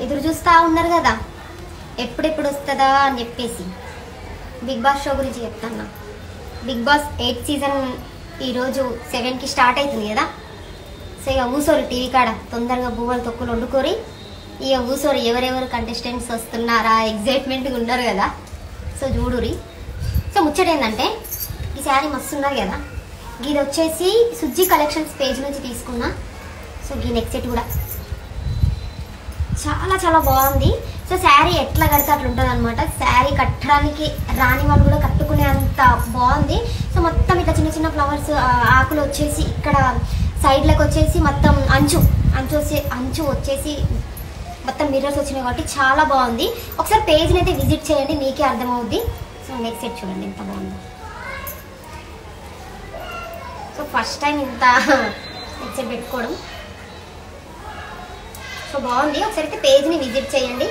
ఎదురు చూస్తూ ఉన్నారు కదా ఎప్పుడెప్పుడు వస్తుందా అని చెప్పేసి. బిగ్ బాస్ షో గురించి చెప్తాను. బిగ్ బాస్ 8th సీజన్ ఈరోజు 7కి స్టార్ట్ అవుతుంది కదా. సో ఇక ఊసోరు టీవీ కాడ తొందరగా బువ్వలు తొక్కులు వండుకోరి. ఇక ఊసోరు ఎవరెవరు కంటెస్టెంట్స్ వస్తున్నారా ఎగ్జైట్మెంట్గా ఉన్నారు కదా. సో చూడురి. సో ముచ్చట ఏంటంటే ఈ శారీ మస్తు ఉన్నది కదా. ఇది వచ్చేసి సుజ్జి కలెక్షన్స్ పేజ్ నుంచి తీసుకున్నా. సో ఈ నెక్ సెట్ కూడా చాలా చాలా బాగుంది. సో శారీ ఎట్లా కడితే అట్లా ఉంటుంది అనమాట. శారీ కట్టడానికి రాని వాళ్ళు కూడా కట్టుకునే అంత బాగుంది. సో మొత్తం ఇట్లా చిన్న చిన్న ఫ్లవర్స్ ఆకులు వచ్చేసి ఇక్కడ సైడ్లకు వచ్చేసి మొత్తం అంచు వచ్చేసి మొత్తం మిర్రర్స్ వచ్చినాయి కాబట్టి చాలా బాగుంది. ఒకసారి పేజ్ని అయితే విజిట్ చేయండి, మీకే అర్థమవుద్ది. సో నెక్స్ట్ సెట్ చూడండి ఎంత బాగుంది. సో ఫస్ట్ టైం ఇంత నెక్స్ట్ సెట్ పెట్టుకోవడం. సో బాగుంది. ఒకసారి అయితే పేజ్ని విజిట్ చేయండి.